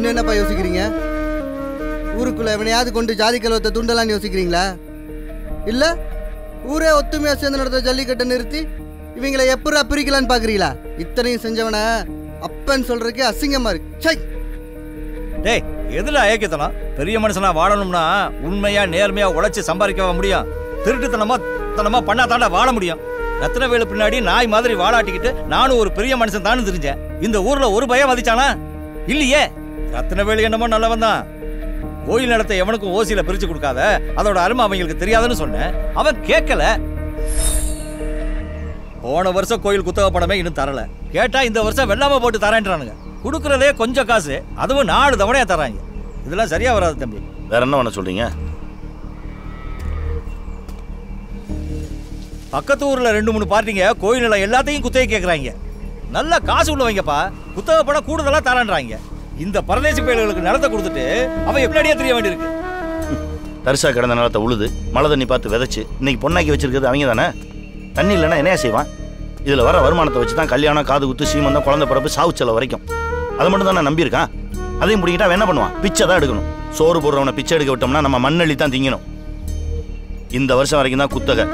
இன்னும் என்னப்பா யோசிக்கிறீங்க? ஊருக்குள்ள எவனையாவது கொண்டு ஜாதி கலவத்தை தூண்டலான்னு யோசிக்கிறீங்களா? இல்ல ஊரே ஒத்துமையா சேர்ந்து நடத்த ஜல்லிக்கட்டை நிறுத்தி இவங்களை எப்படா பிரிக்கலான்னு பாக்குறீங்களா? இத்தனையும் செஞ்சவன அப்பன்னு சொல்றதுக்கே அசிங்கமா இருக்கு. டேய், எதுல அயக்கத்தனம்? பெரிய மனுஷனா வாழணும்னா உண்மையா நேர்மையா உழைச்சு சம்பாதிக்க முடியும். திருட்டுத்தனமா பண்ணா தாண்டா வாழ முடியும். ரத்னவேலு பின்னாடி நாய் மாதிரி வாழாட்டிக்கிட்டு நானும் ஒரு பெரிய மனுஷன் தானு தெரிஞ்சேன். இந்த ஊர்ல ஒரு பயம் மதிச்சானா? இல்லையே. ரத்னவேலு என்னமோ நல்லவன் தான். கோயில் நிலத்தை எவனுக்கும் ஓசியில பிரிச்சு கொடுக்காத, அதோட அருமை அவங்களுக்கு தெரியாதுன்னு சொன்னேன். அவன் கேட்கல. போன வருஷம் கோயில் குத்தகை பணமே இன்னும் தரல. கேட்டா இந்த வருஷம் வெள்ளாம போட்டு தரேன்றானுங்க. கொடுக்கறதே கொஞ்சம் காசு, அதுவும் 4 தவணையா தராங்க. இதெல்லாம் சரியா வராது தம்பி. வேற என்ன பண்ண சொல்றீங்க? பக்கத்து ஊர்ல 2-3 பார்ட்டிங்க கோயில் நிலம் எல்லாத்தையும் குத்தகை கேட்கறாங்க. நல்ல காசு உள்ளவங்கப்பா. குத்தகை பணம் கூடுதலா தரான்றாங்க. இந்த பரதேசி பயல்களுக்கு நிலத்தை கொடுத்துட்டு அவன் எப்படியே தெரிய வேண்டியிருக்கு. தரிசா கிடந்த நிலத்தை உழுது மழை தண்ணி பார்த்து விதைச்சு இன்னைக்கு பொண்ணாக்கி வச்சிருக்கிறது அவங்க தானே. தண்ணி இல்லைன்னா என்னையா செய்வான்? இதில் வர வருமானத்தை வச்சு தான் கல்யாணம், காது குத்து, சீமந்தம், குழந்தை பிறப்பு, சாவுச்சல வரைக்கும் அதை மட்டும் தான் நான் நம்பியிருக்கான். அதையும் பிடிக்கிட்டா என்ன பண்ணுவான்? பிச்சை தான் எடுக்கணும். சோறு போடுறவனை பிச்சை எடுக்க விட்டோம்னா நம்ம மண்ணள்ளி தான் திங்கணும். இந்த வருஷம் வரைக்கும் தான் குத்தகை.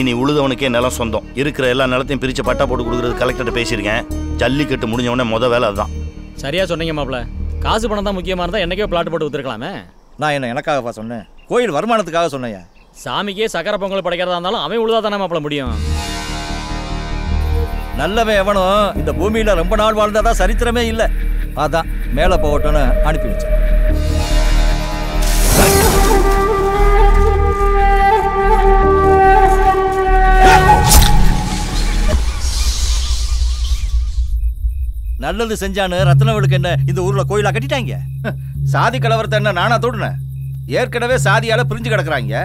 இனி உழுதவனுக்கே நிலம் சொந்தம். இருக்கிற எல்லா நிலத்தையும் பிரித்து பட்டா போட்டு கொடுக்குறது கலெக்டர்கிட்ட பேசியிருக்கேன். ஜல்லிக்கட்டு முடிஞ்சவொடனே வேலை அதுதான். சரியா சொன்னீங்க மாப்ள. காசு பணம் தான் முக்கியமாக இருந்தால் என்னைக்கோ பிளாட் போட்டு வித்துருக்கலாமே. நான் என்ன எனக்காகப்பா சொன்னேன்? கோயில் வருமானத்துக்காக சொன்னேன். சாமிக்கே சக்கரை பொங்கல் படைக்கிறதா இருந்தாலும் அவன் உழுதா தானே மாப்ள முடியும். நல்லவன் எவனும் இந்த பூமியில ரொம்ப நாள் வாழ்ந்ததா சரித்திரமே இல்லை. அதான் மேலே போகட்டும்னு அனுப்பி வச்சேன். நல்லது செஞ்சானு ரத்னவேலுக்கு என்ன இந்த ஊர்ல கோயிலா கட்டிட்டாங்க? சாதி கலவரத்தை என்ன நானா தோடுனேன்? ஏற்கனவே சாதியால பிரிஞ்சு கிடக்குறாங்க.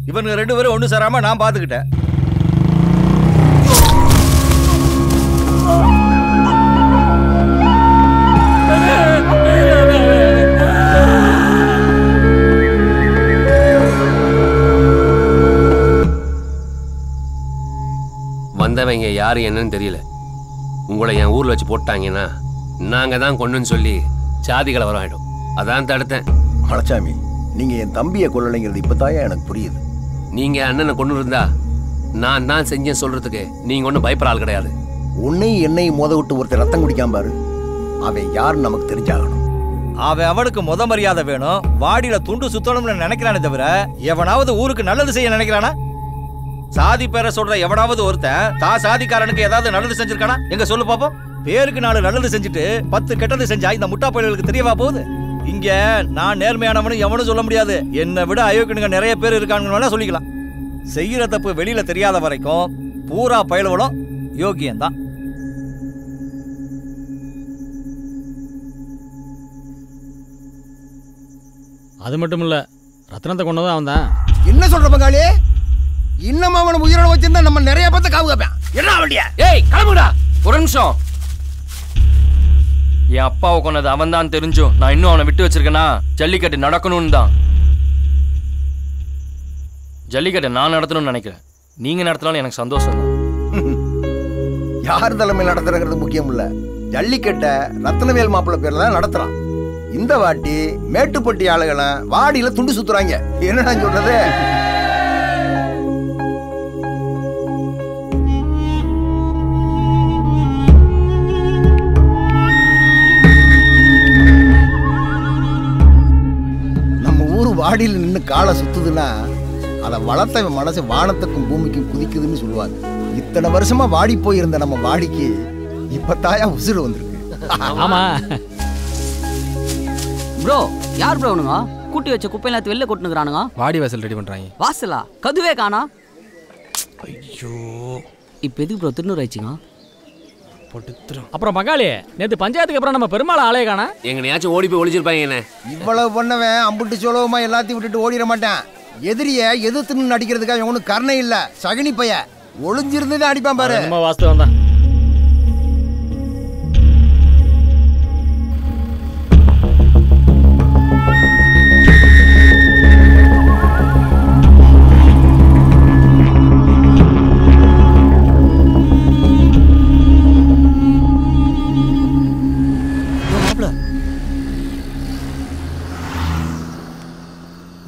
இவனுங்க 2 பேரும் ஒண்ணு சேராம நான் பாத்துக்கிட்டேன். வந்தவங்க யாரு என்னன்னு தெரியல. உங்களை என் ஊர்ல வச்சு போட்டாங்கன்னா நாங்க தான் கொண்டுன்னு சொல்லி சாதி கலவரம் ஆயிடும். அதான் தடுத்தேன். மலைச்சாமி, நீங்க என் தம்பியை கொல்லலைங்கிறது இப்பதாயா எனக்கு புரியுது. நீங்க அண்ணனை கொண்டு இருந்தா நான் தான் செஞ்சேன் சொல்றதுக்கு நீங்க ஒன்றும் பயப்பட ஆள் கிடையாது. உன்னையும் என்னையும் மோத விட்டு ஒருத்தர் ரத்தம் குடிக்காம பாரு, அவன் யாருன்னு நமக்கு தெரிஞ்சாகணும். அவன் அவனுக்கு மரியாதை வேணும். வாடியில துண்டு சுத்தணும்னு நினைக்கிறானே தவிர எவனாவது ஊருக்கு நல்லது செய்ய நினைக்கிறானா? சாதி பேரை சொல்ற எவனாவது ஒருத்தன் தா சாதிக்காரனுக்கு ஏதாவது நல்லது செஞ்சிருக்கானா? எங்க சொல்லு பாப்போம். பேருக்கு 4 நல்லது செஞ்சுட்டு 10 கெட்டது செஞ்சா இந்த முட்டா பயல்களுக்கு தெரியவா போகுது? இங்க நான் நேர்மையானவனு எவனும் சொல்ல முடியாது. என்னை விட அயோக்கியனுங்க நிறைய பேர் இருக்காங்கன்னு சொல்லிக்கலாம். செய்யற தப்பு வெளியில தெரியாத வரைக்கும் பூரா பயல்களும் யோகியம்தான். அது மட்டும் இல்ல, ரத்னத்தை கொண்டதும் அவன் தான். என்ன சொல்ற பங்காளி? இன்னும் அவனை உயிரோட வச்சிருந்தா நம்ம நிறைய பேர்த்த காவு கேட்பேன். என்ன வண்டியா? ஏய் கிளம்புடா. ஒரு நிமிஷம். என் அப்பாவை கொண்டது அவன் தான் தெரிஞ்சும் நான் இன்னும் அவனை விட்டு வச்சிருக்கேனா ஜல்லிக்கட்டு நடக்கணும்னு தான். ஜல்லிக்கட்டை நான் நடத்தணும்னு நினைக்கிறேன். நீங்க நடத்தினாலும் எனக்கு சந்தோஷம் தான். யார் தலைமையில் நடத்துறங்கிறது முக்கியம் இல்ல. ஜல்லிக்கட்டை ரத்னவேல் மாப்பிள்ள பேர்ல தான் நடத்துறான். இந்த வாட்டி மேட்டுப்பட்டி ஆளுகளை வாடியில துண்டு சுத்துறாங்க. என்னடா சொல்றது? வாடியில் நின்று காலை சுத்துதுன்னா அதை வளர்த்த மனசு வானத்துக்கும் பூமிக்கும் குதிக்குதுன்னு சொல்லுவாங்க. இத்தனை வருஷமா வாடி போயிருந்த நம்ம வாடிக்கு இப்பத்தாயா உசுறு வந்திருக்கு. ஆமா ப்ரோ, யார் ப்ரோ அவனுங்க? கூட்டி வச்ச குப்பையில வெளில கொட்டுனுக்குறானுங்க. வாடி வாசல் ரெடி பண்றாங்க. வாசலா? கதுவே காணா. ஐயோ, இப்போ எதுக்கு ப்ரோ திருநூறு ஆயிடுச்சுங்க? அப்புறம் பங்காளி, நேற்று பஞ்சாயத்துக்கு அப்புறம் நம்ம பெருமாள் ஆளே காணா. எங்கனையாச்சும் ஓடி போய் ஒளிச்சிருப்பாங்க. என்ன இவ்வளவு பண்ணவன் அம்புட்டு சோழவமா எல்லாத்தையும் விட்டுட்டு ஓடிட மாட்டான். எதிரிய எதிர்த்துன்னு நடிக்கிறதுக்காக ஒன்றும் கருணை இல்லை. சகனி பைய ஒளிஞ்சிருந்ததே அடிப்பான் பாரு. வாஸ்தவம் தான்.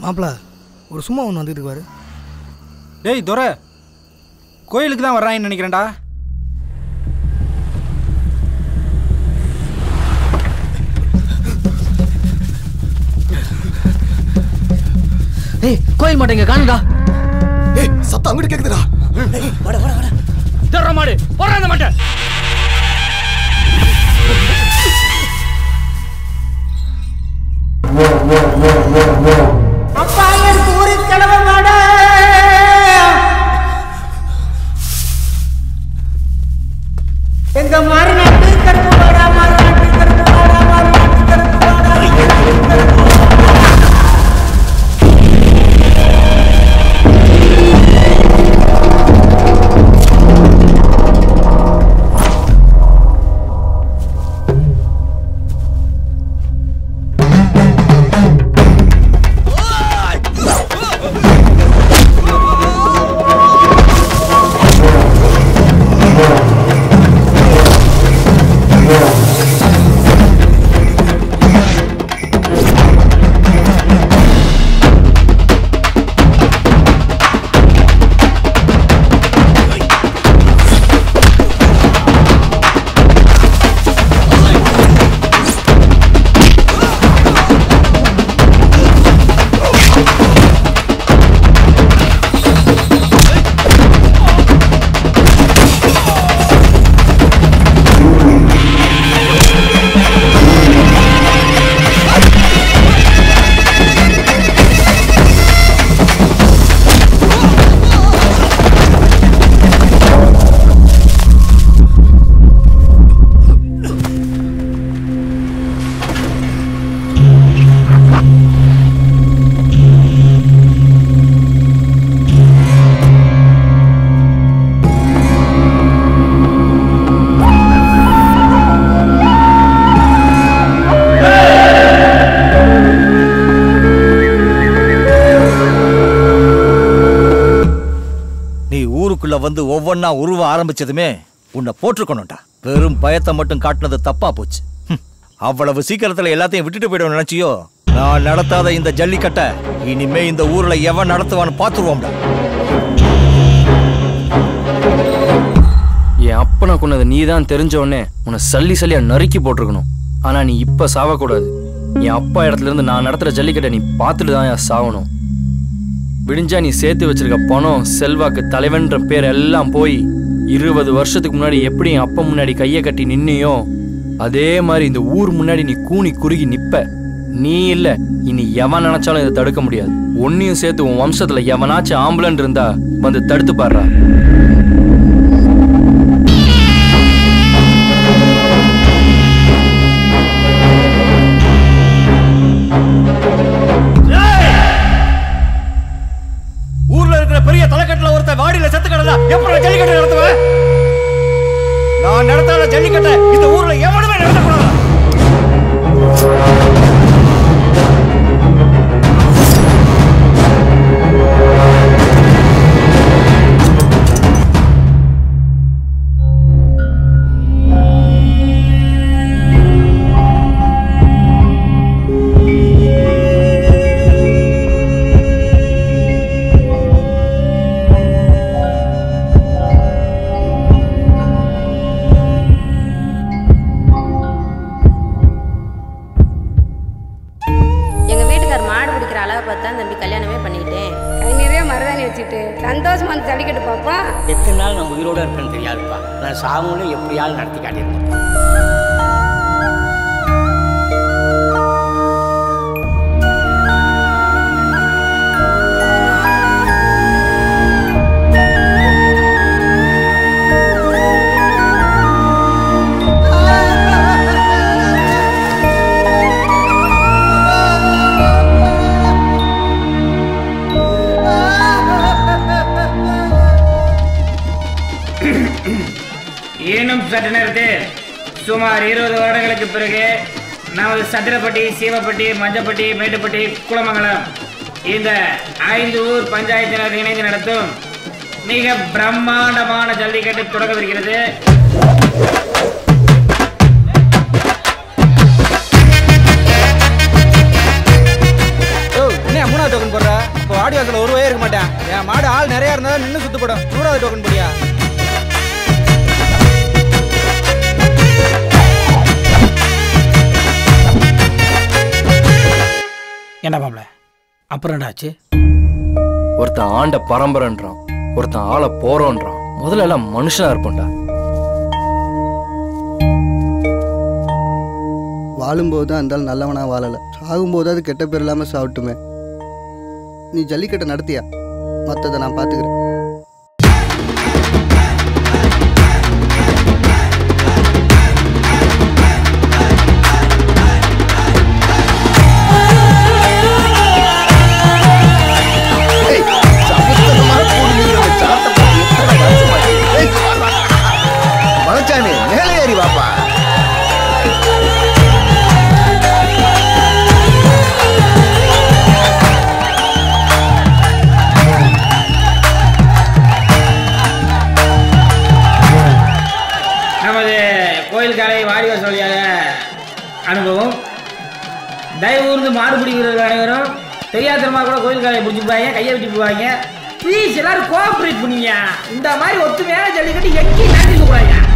மாப்பிள ஒரு சும்மா ஒன்று வந்துட்டு இருக்காரு. டேய் துரை, கோயிலுக்கு தான் வர்றாங்கன்னு நினைக்கிறேன்டா. ஏய் கோயில் மாட்டேங்க காணுடா. ஏய் சத்தம் அங்கிட்டு கேக்குதுடா. ஏய் வாடா வாடா வாடா. தர்ற மாடு போறா அந்த மாட்டை. அப்பா எனக்கு ஒரு கிழமை மாட எங்க மாறி நாட்டு கருப்பு வாடா, மாறி நாட்டு கருப்பு வாடா, மாறி நாட்டு கருப்பு வாடா. வந்து ஒவ்வொன்னா உருவ ஆரம்பிச்சதுமே உன்னை போட்டுக்கணும்டா. வெறும் பயத்தை மட்டும் காட்டினது தப்பா போச்சு. அவ்வளவு சீக்கிரத்துல எல்லாத்தையும் விட்டுட்டு போயிடும் நினைச்சியோ? நான் நடத்தாத இந்த ஜல்லிக்கட்டை இனிமே இந்த ஊர்ல எவன் நடத்துவான்னு பாத்துருவோம்டா. என் அப்பனை கொன்னது நீ தான் தெரிஞ்சவொடனே உன்னை சல்லியா நறுக்கி போட்டிருக்கணும். ஆனா நீ இப்ப சாவக்கூடாது. என் அப்பா இடத்துல இருந்து நான் நடத்துற ஜல்லிக்கட்டை நீ பார்த்துட்டு தான் சாவணும். விடிஞ்சா நீ சேர்த்து வச்சிருக்க பணம், செல்வாக்கு, தலைவன்ற பேர் எல்லாம் போய் 20 வருஷத்துக்கு முன்னாடி எப்படி என் அப்பா முன்னாடி கையை கட்டி நின்னியோ அதே மாதிரி இந்த ஊர் முன்னாடி நீ கூனி குறுகி நிப்ப. நீ இல்ல இனி எவன் நினைச்சாலும் இதை தடுக்க முடியாது. ஒன்னையும் சேர்த்து உன் வம்சத்துல எவனாச்சும் ஆம்புலன் இருந்தா வந்து தடுத்து பாடுறா. பெரிய தலைக்கட்டுல ஒருத்த வாடியில செத்து கிடந்தா எப்படி ஜல்லிக்கட்டை நடத்துவேன்? நான் நடத்தாத ஜல்லிக்கட்டை இந்த ஊர்ல எவனுமே நடத்தக்கூடாது. எத்தனை நாள் நான் உயிரோடு இருப்பேன்னு தெரியாதுப்பா. நான் சாவங்களும் எப்படியாவது நடத்தி காட்டியிருக்கேன். சற்று நேரத்தில் சுமார் 20 வருடங்களுக்கு பிறகு நமது சத்திரப்பட்டி, சீவப்பட்டி, மஞ்சப்பட்டி, மேட்டுப்பட்டி, குளமங்கலம் இந்த 5 ஊர் பஞ்சாயத்தினர் இணைந்து நடத்தும் மிக பிரம்மாண்டமான ஜல்லிக்கட்டு தொடங்கவிருக்கிறது. என்ன 3வது டோக்கன் போடுற? போய் டோக்கன் போடியா? என்ன மாப்ள அப்புறம் என்னாச்சு? ஒருத்தன் ஆண்ட பரம்பரைன்றான், ஒருத்தன் ஆளை போறோன்றான். முதல்ல எல்லாம் மனுஷனா இருப்போம்டா. வாழும்போது தான் இருந்தாலும் நல்லவனா வாழலை, சாகும்போது அது கெட்ட பேர் இல்லாமல் சாப்பிட்டுமே. நீ ஜல்லிக்கட்டை நடத்தியா? மற்றதை நான் பார்த்துக்கிறேன். மலைச்சாமி மேலே ஏறி வாப்பா. நமது கோயில் காலை வாடி வசூலியாக அனுபவம். தயவு கூர்ந்து மாடுபிடி வீரர்கள் அனைவரும் தெரியாதனமாக கூட கோயில் காலையை பிடிச்சி போவாங்க, கையை விட்டு போவாங்க. ப்ளீஸ் எல்லாரும் கோஆப்ரேட் பண்ணீங்க. இந்த மாதிரி ஒத்துமையான ஜல்லிக்கட்டு எங்கேயும் நடந்துக்க கூடாது.